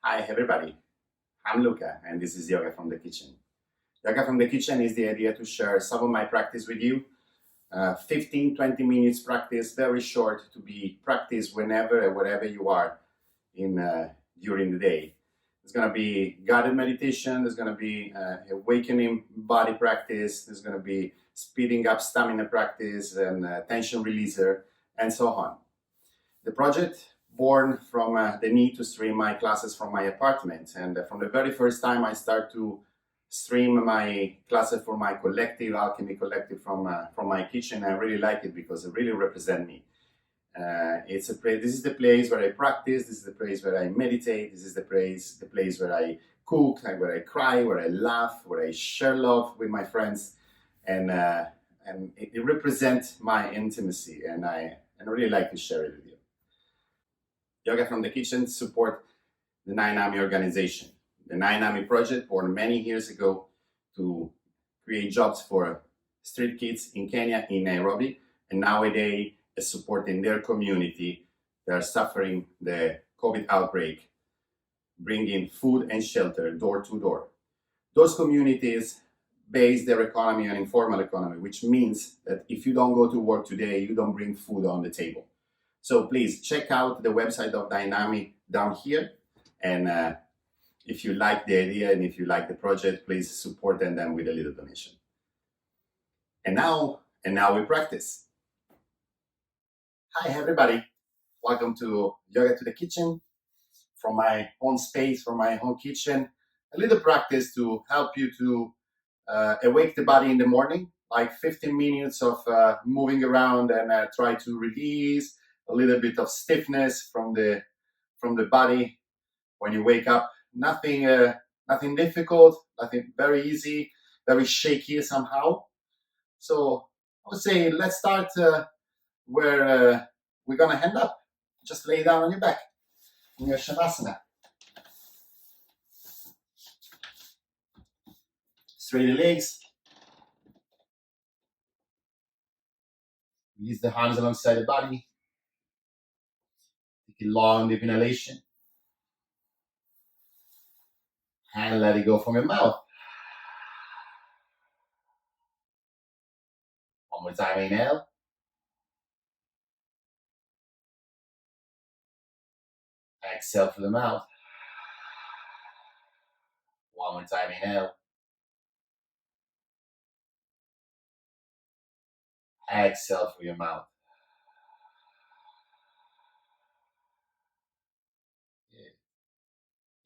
Hi everybody, I'm Luca and this is Yoga from the Kitchen. Yoga from the Kitchen is the idea to share some of my practice with you. 15-20 minutes practice, very short to be practiced whenever and wherever you are in during the day. There's going to be guided meditation, there's going to be awakening body practice, there's going to be speeding up stamina practice and tension releaser and so on. The project born from the need to stream my classes from my apartment, and from the very first time I start to stream my classes for my collective, Alchemy Collective, from my kitchen. I really like it because it really represents me. This is the place where I practice. This is the place where I meditate. This is the place where I cook, where I cry, where I laugh, where I share love with my friends, and it represents my intimacy, and I really like to share it with you. Yoga from the Kitchen support the NAMI organization. The NAMI project born many years ago to create jobs for street kids in Kenya, in Nairobi, and nowadays is supporting their community that are suffering the COVID outbreak, bringing food and shelter door to door. Those communities base their economy on informal economy, which means that if you don't go to work today, you don't bring food on the table. So please check out the website of NAMI down here, and if you like the idea and if you like the project, please support them with a little donation. And now we practice. Hi everybody, welcome to Yoga to the Kitchen, from my own space, from my home kitchen. A little practice to help you to awake the body in the morning, like 15 minutes of moving around and try to release a little bit of stiffness from the body when you wake up. Nothing difficult, nothing, very easy, very shaky somehow. So I would say let's start where we're gonna end up. Just lay down on your back in your shavasana. Straight the legs. Release the hands alongside the body. Take a long deep inhalation. And let it go from your mouth. One more time, inhale. Exhale through the mouth. One more time, inhale. Exhale through your mouth.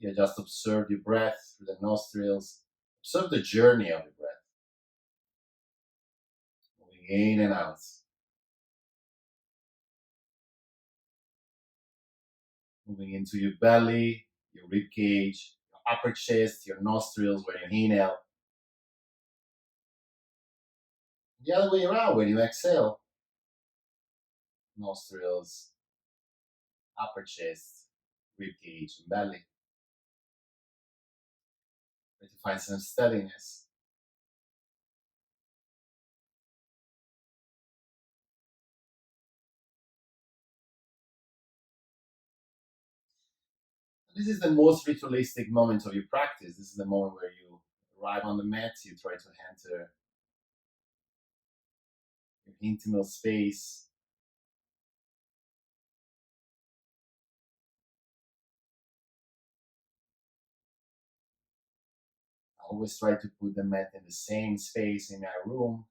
You just observe your breath through the nostrils. Observe the journey of the breath. Moving in and out. Moving into your belly, your rib cage, your upper chest, your nostrils when you inhale. The other way around when you exhale. Nostrils, upper chest, rib cage, and belly. Try to find some steadiness. This is the most ritualistic moment of your practice. This is the moment where you arrive on the mat, you try to enter your intimate space. I always try to put the mat in the same space in my room.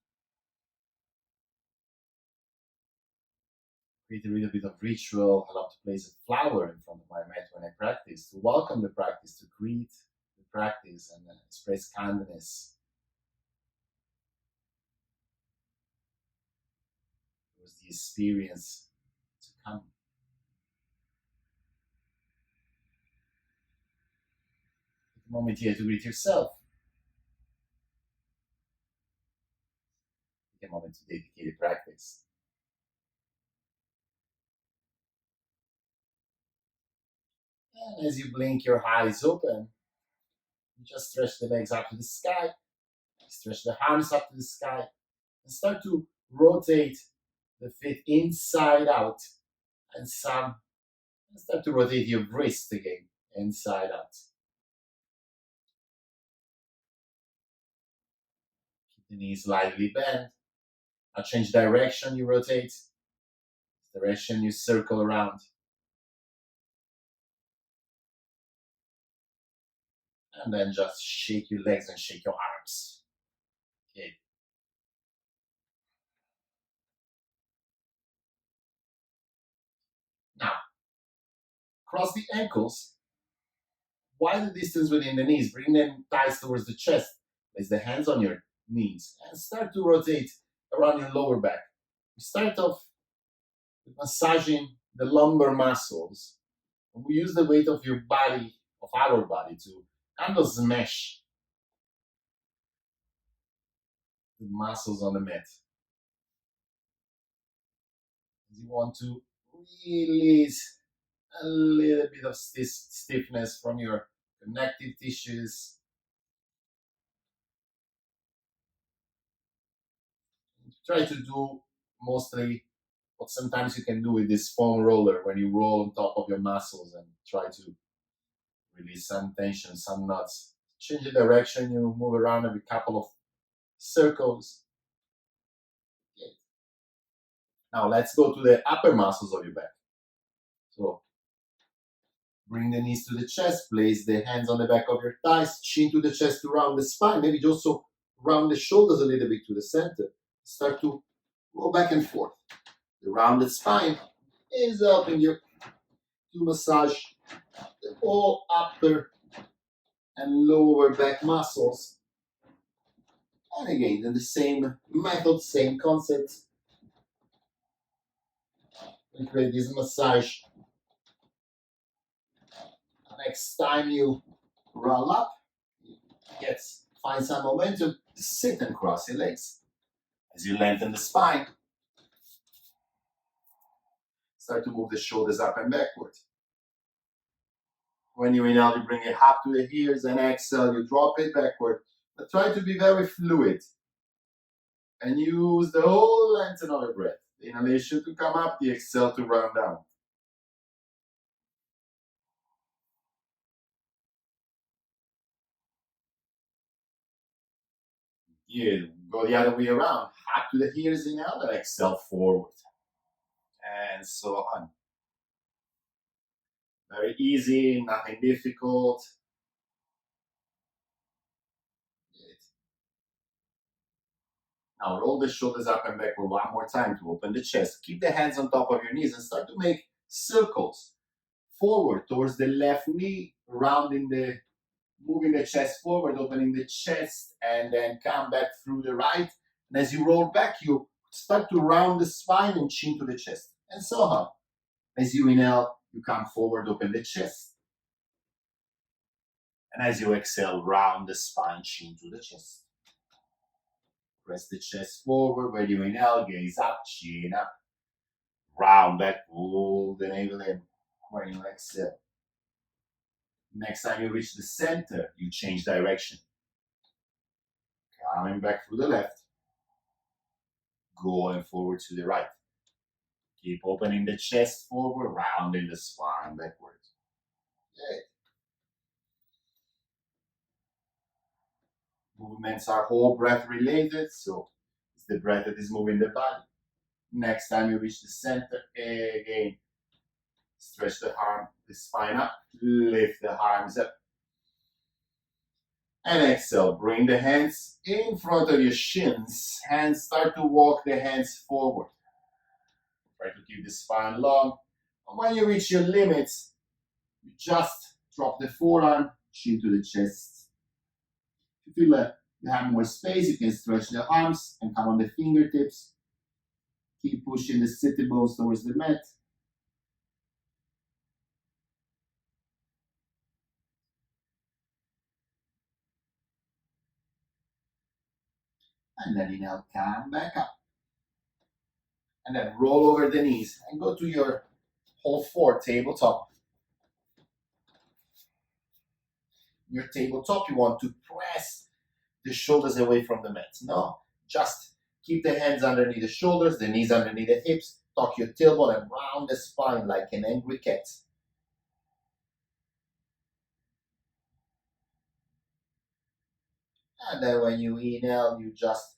Create a little bit of ritual. I love to place a flower in front of my mat when I practice, to welcome the practice, to greet the practice and express kindness towards the experience to come. Take a moment here to greet yourself. Take a moment to dedicate the practice. And as you blink your eyes open, you just stretch the legs up to the sky, stretch the arms up to the sky, and start to rotate the feet inside out, and some. Start to rotate your wrist again, inside out. Keep the knees slightly bent. Now change direction, you rotate. Direction, you circle around. And then just shake your legs and shake your arms. Okay. Now, cross the ankles. Widen the distance within the knees. Bring them thighs towards the chest. Place the hands on your knees and start to rotate around your lower back. We start off with massaging the lumbar muscles. And we use the weight of your body, of our body, to kind of smash the muscles on the mat. You want to release a little bit of stiffness from your connective tissues. Try to do mostly what sometimes you can do with this foam roller when you roll on top of your muscles and try to release some tension, some knots. Change the direction, you move around every couple of circles. Okay. Now let's go to the upper muscles of your back. So bring the knees to the chest, place the hands on the back of your thighs, chin to the chest to round the spine, maybe also round the shoulders a little bit to the center. Start to roll back and forth. The rounded spine is helping you to massage the whole upper and lower back muscles. And again, in the same method, same concept. We create this massage. Next time you roll up, find some momentum, sit and cross your legs. As you lengthen the spine, start to move the shoulders up and backward. When you inhale, you bring it up to the ears, and exhale, you drop it backward. But try to be very fluid and use the whole length of your breath. The inhalation to come up, the exhale to round down. You go the other way around, up to the ears, inhale, and exhale forward. And so on. Very easy, nothing difficult. Good. Now roll the shoulders up and backward one more time to open the chest. Keep the hands on top of your knees and start to make circles. Forward towards the left knee, moving the chest forward, opening the chest, and then come back through the right. And as you roll back, you start to round the spine and chin to the chest, and so on. As you inhale, you come forward, open the chest. And as you exhale, round the spine, chin to the chest. Press the chest forward. When you inhale, gaze up, chin up. Round back, pull the navel in. When you exhale. Next time you reach the center, you change direction. Coming back through the left. Going forward to the right. Keep opening the chest forward, rounding the spine backwards. Okay. Movements are whole breath related, so it's the breath that is moving the body. Next time you reach the center, again, stretch the spine up, lift the arms up. And exhale, bring the hands in front of your shins and start to walk the hands forward. Try to keep the spine long. And when you reach your limits, you just drop the forearm, chin to the chest. If you feel like you have more space, you can stretch the arms and come on the fingertips. Keep pushing the sitting bones towards the mat. And then inhale, come back up. And then roll over the knees and go to your hold four, tabletop. Your tabletop, you want to press the shoulders away from the mat. No, just Keep the hands underneath the shoulders, the knees underneath the hips. Tuck your tailbone and round the spine like an angry cat. And then when you inhale, you just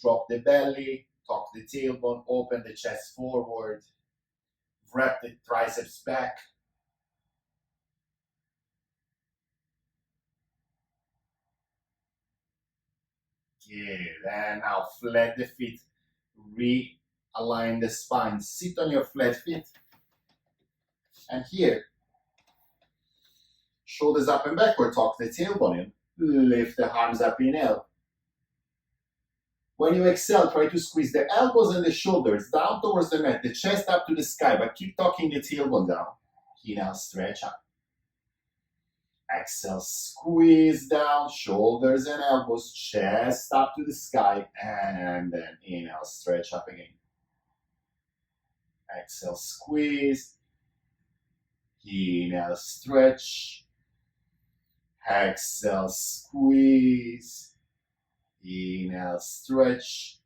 drop the belly, tuck the tailbone, open the chest forward, wrap the triceps back. Good. And now flat the feet. Realign the spine. Sit on your flat feet. And here, shoulders up and backward. Tuck the tailbone in. Lift the arms up, inhale. When you exhale, try to squeeze the elbows and the shoulders down towards the mat, the chest up to the sky, but keep tucking the tailbone down. Inhale, stretch up. Exhale, squeeze down, shoulders and elbows, chest up to the sky, and then inhale, stretch up again. Exhale, squeeze. Inhale, stretch. Exhale, squeeze. Inhale, stretch.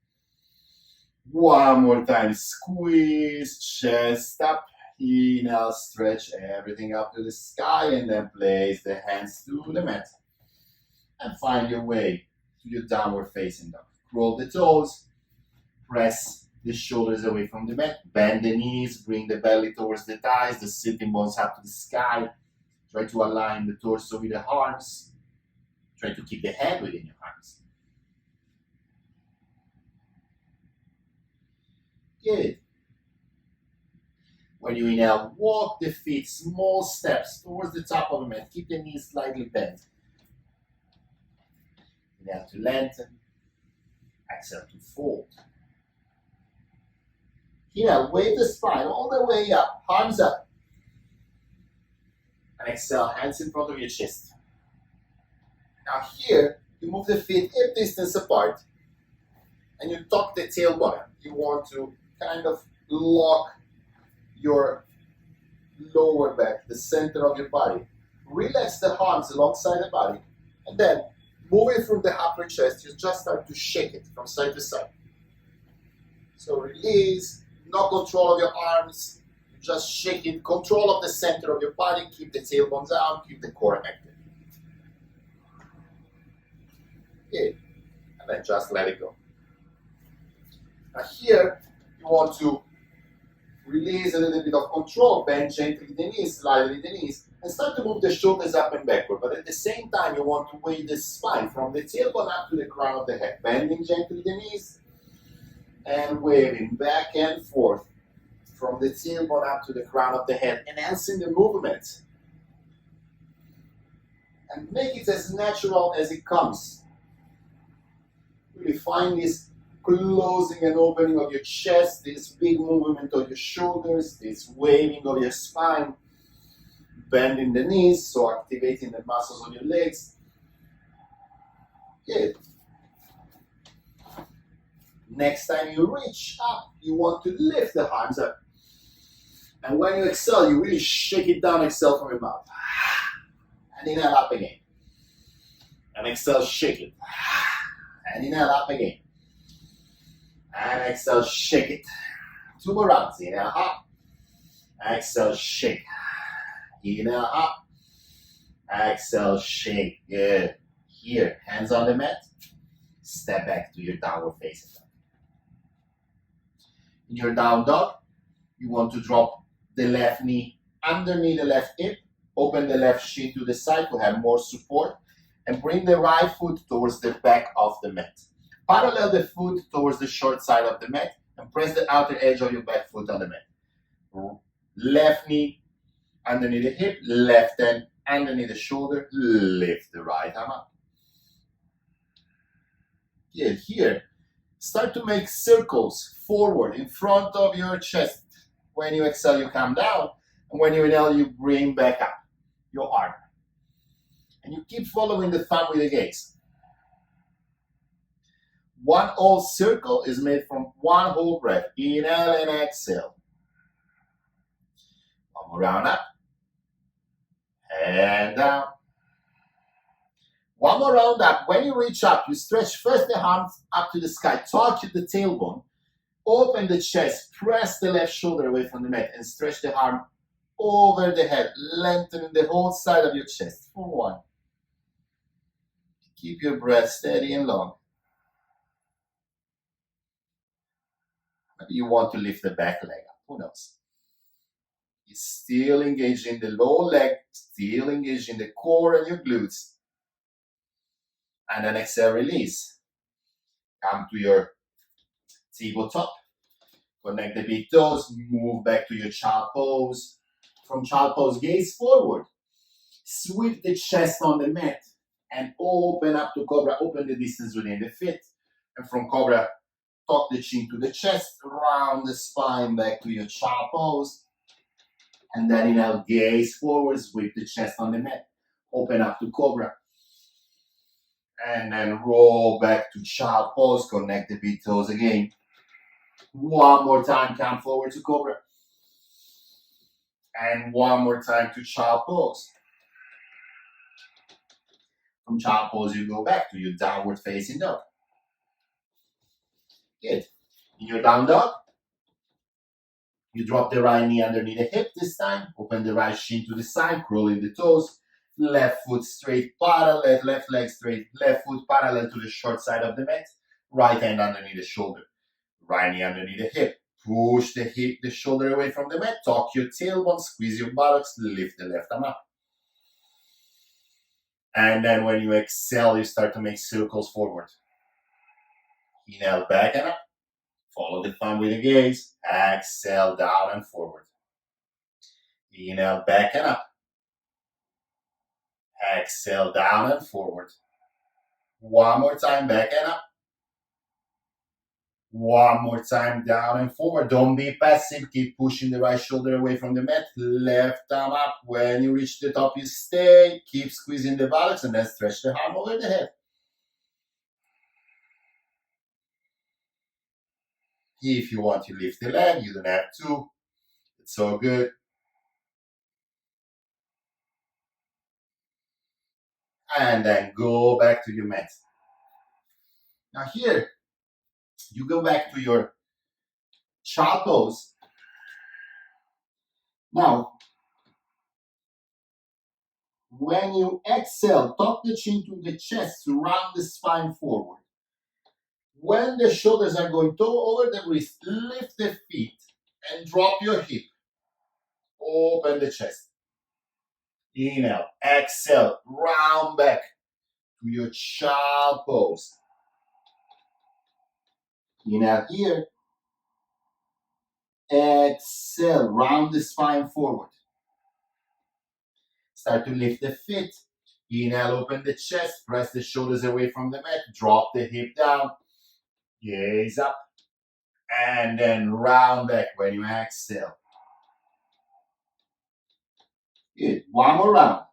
One more time, squeeze, chest up. Inhale, stretch everything up to the sky, and then place the hands to the mat. And find your way to your downward facing dog. Roll the toes, press the shoulders away from the mat, bend the knees, bring the belly towards the thighs, the sitting bones up to the sky. Try to align the torso with the arms. Try to keep the head within your arms. Good. When you inhale, walk the feet, small steps towards the top of the mat. Keep the knees slightly bent. Inhale to lengthen. Exhale to fold. Inhale, wave the spine all the way up, arms up. And exhale, hands in front of your chest. Now here, you move the feet hip distance apart. And you tuck the tailbone. You want to kind of lock your lower back, the center of your body. Relax the arms alongside the body. And then, moving from the upper chest, you just start to shake it from side to side. So release, no control of your arms. You just shake it, control of the center of your body. Keep the tailbone down, keep the core active. Good. And then just let it go. Now here, you want to release a little bit of control, bend gently the knees, slightly the knees, and start to move the shoulders up and backward. But at the same time, you want to wave the spine from the tailbone up to the crown of the head, bending gently the knees, and waving back and forth from the tailbone up to the crown of the head, enhancing the movement. And make it as natural as it comes. Really find this closing and opening of your chest, this big movement of your shoulders, this waving of your spine, bending the knees, so activating the muscles of your legs. Good. Next time you reach up, you want to lift the arms up. And when you exhale, you really shake it down, exhale from your mouth. And inhale up again. And exhale, shake it. And inhale up again. And exhale, shake it. 2 more rounds. Inhale up. Exhale, shake. Inhale up. Exhale, shake. Good. Here, hands on the mat. Step back to your downward facing dog. In your down dog, you want to drop the left knee underneath the left hip. Open the left shin to the side to have more support. And bring the right foot towards the back of the mat. Parallel the foot towards the short side of the mat and press the outer edge of your back foot on the mat. Left knee underneath the hip, left hand underneath the shoulder, lift the right arm up. Good. Here, start to make circles forward in front of your chest. When you exhale, you come down, and when you inhale, you bring back up your arm. And you keep following the thumb with the gaze. One whole circle is made from one whole breath. Inhale and exhale. One more round up. And down. One more round up. When you reach up, you stretch first the arms up to the sky, touch the tailbone, open the chest, press the left shoulder away from the mat, and stretch the arm over the head, lengthening the whole side of your chest. For one. Keep your breath steady and long. Maybe you want to lift the back leg up. Who knows? You're still engaged in the lower leg, still engaged in the core and your glutes. And then exhale, release. Come to your tabletop. Connect the big toes. Move back to your child pose. From child pose, gaze forward. Sweep the chest on the mat and open up to cobra. Open the distance within the feet. And from cobra, tuck the chin to the chest. Round the spine back to your child pose. And then inhale, gaze forward. Sweep the chest on the mat. Open up to cobra. And then roll back to child pose. Connect the big toes again. One more time, come forward to cobra. And one more time to child pose. From child pose, you go back to your downward facing dog. Good. In your down dog, you drop the right knee underneath the hip this time. Open the right shin to the side, curling the toes. Left foot straight parallel, left leg straight, left foot parallel to the short side of the mat. Right hand underneath the shoulder. Right knee underneath the hip. Push the hip, the shoulder away from the mat. Tuck your tailbone, squeeze your buttocks, lift the left arm up. And then when you exhale, you start to make circles forward. Inhale, back and up. Follow the thumb with the gaze. Exhale, down and forward. Inhale, back and up. Exhale, down and forward. One more time, back and up. One more time, down and forward. Don't be passive. Keep pushing the right shoulder away from the mat. Left arm up. When you reach the top, you stay. Keep squeezing the buttocks and then stretch the arm over the head. If you want to lift the leg, you don't have to. It's so good. And then go back to your mat. Now here, you go back to your child pose. Now, when you exhale, tuck the chin to the chest, round the spine forward. When the shoulders are going over the wrist, lift the feet and drop your hip. Open the chest. Inhale, exhale, round back to your child pose. Inhale here. Exhale, round the spine forward. Start to lift the feet. Inhale, open the chest, press the shoulders away from the mat, drop the hip down, gaze up, and then round back when you exhale. Good. One more round.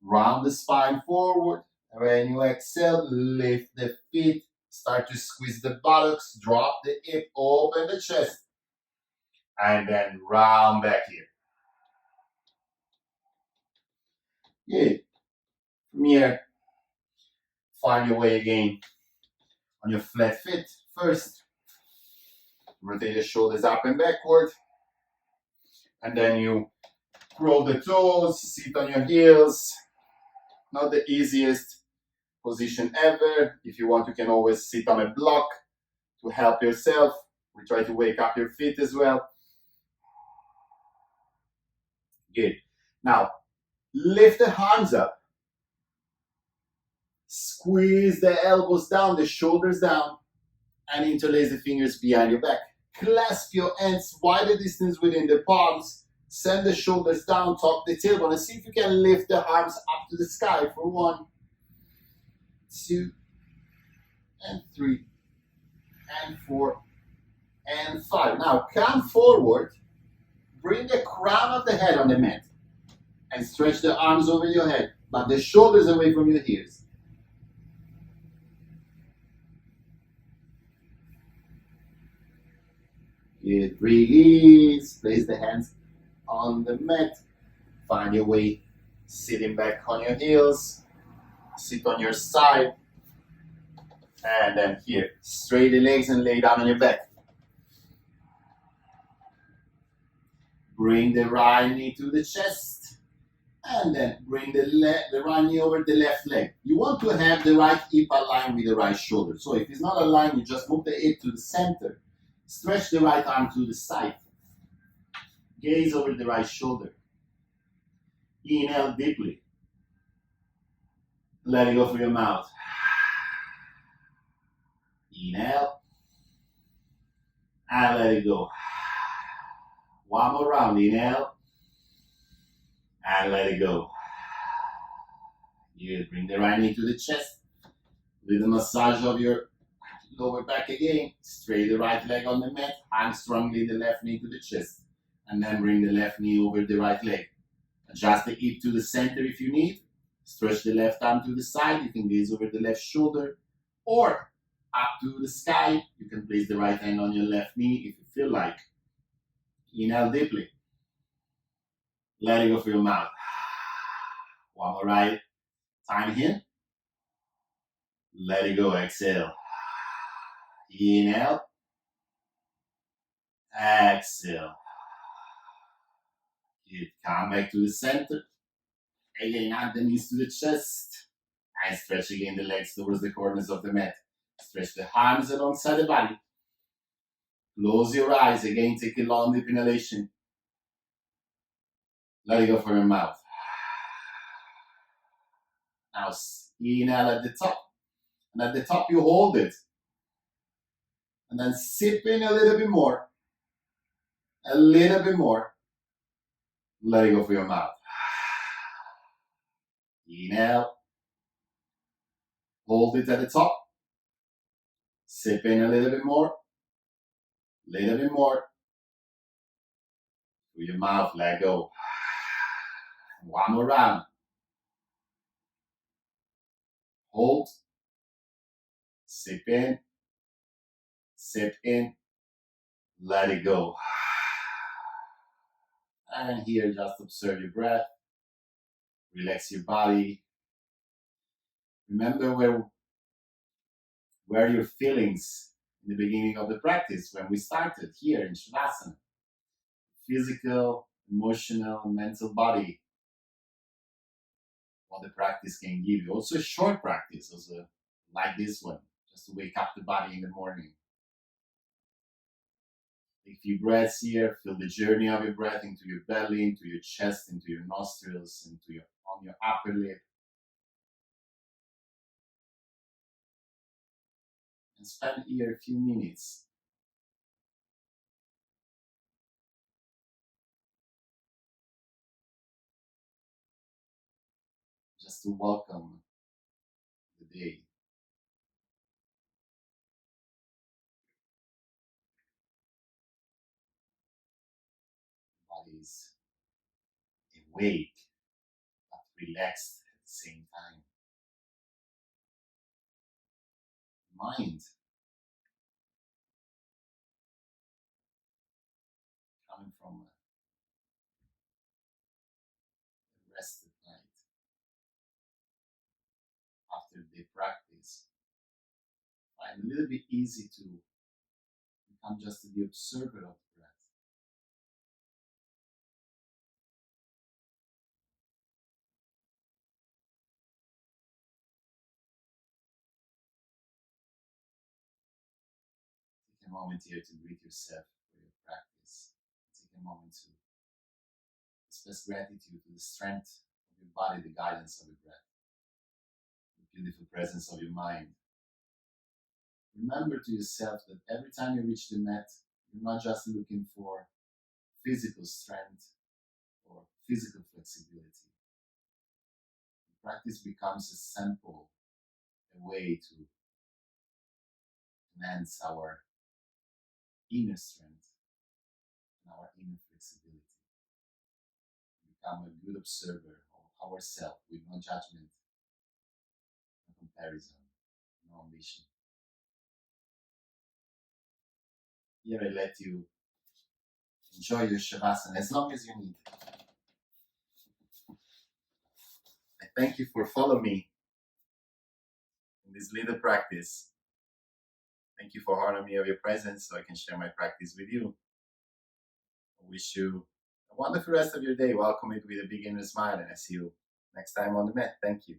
Round the spine forward. When you exhale, lift the feet. Start to squeeze the buttocks. Drop the hip. Open the chest. And then round back here. Good. From here, find your way again on your flat feet. First, rotate the shoulders up and backward. And then you roll the toes, sit on your heels. Not the easiest position ever. If you want, you can always sit on a block to help yourself. We try to wake up your feet as well. Good. Now, lift the arms up. Squeeze the elbows down, the shoulders down, and interlace the fingers behind your back. Clasp your hands wider distance within the palms. Send the shoulders down, tuck the tailbone, and see if you can lift the arms up to the sky for 1, 2, and 3, and 4, and 5. Now come forward, bring the crown of the head on the mat, and stretch the arms over your head, but the shoulders away from your ears. Good. Release. Place the hands on the mat. Find your way sitting back on your heels. sit on your side, and then here, straight the legs and lay down on your back. Bring the right knee to the chest, and then bring the right knee over the left leg. You want to have the right hip aligned with the right shoulder. So if it's not aligned, you just move the hip to the center. Stretch the right arm to the side. Gaze over the right shoulder. Inhale deeply. Let it go through your mouth. Inhale. And let it go. One more round. Inhale. And let it go. You bring the right knee to the chest. With a massage of your lower back again. Straight the right leg on the mat. Hang strongly the left knee to the chest. And then bring the left knee over the right leg. Adjust the hip to the center if you need. Stretch the left arm to the side. You can gaze over the left shoulder. Or up to the sky. You can place the right hand on your left knee if you feel like. Inhale deeply. Let it go through your mouth. One more right time here. Let it go. Exhale. Inhale. Exhale. Good. Come back to the center. Again, add the knees to the chest. And stretch again the legs towards the corners of the mat. Stretch the arms alongside the body. Close your eyes. Again, take a long deep inhalation. Let it go from your mouth. Now inhale at the top. And at the top you hold it. And then sip in a little bit more. A little bit more. Let it go from your mouth. Inhale. Hold it at the top. Sip in a little bit more. Little bit more. Through your mouth, let go. One more round. Hold. Sip in. Sip in. Let it go. And here, just observe your breath. Relax your body. Remember where your feelings in the beginning of the practice, when we started here in Shavasana. Physical, emotional, mental body. What the practice can give you. Also a short practice, also like this one, just to wake up the body in the morning. Take a few breaths here, feel the journey of your breath into your belly, into your chest, into your nostrils, on your upper lip. And spend here a few minutes just to welcome the day. The body is awake but relaxed at the same time. Mind coming from a rested night after the practice. Find a little bit easy to become just the observer of the breath. Take a moment here to greet yourself for your practice. Take a moment to express gratitude to the strength of your body, the guidance of your breath, the beautiful presence of your mind. Remember to yourself that every time you reach the mat, you're not just looking for physical strength or physical flexibility. The practice becomes a sample, a way to enhance our inner strength and our inner flexibility. Become a good observer of ourselves with no judgment, no comparison, no ambition. Here I let you enjoy your Shavasana as long as you need. I thank you for following me in this little practice. Thank you for honoring me of your presence so I can share my practice with you. I wish you a wonderful rest of your day. Welcome it with a big inner smile, and I see you next time on the mat. Thank you.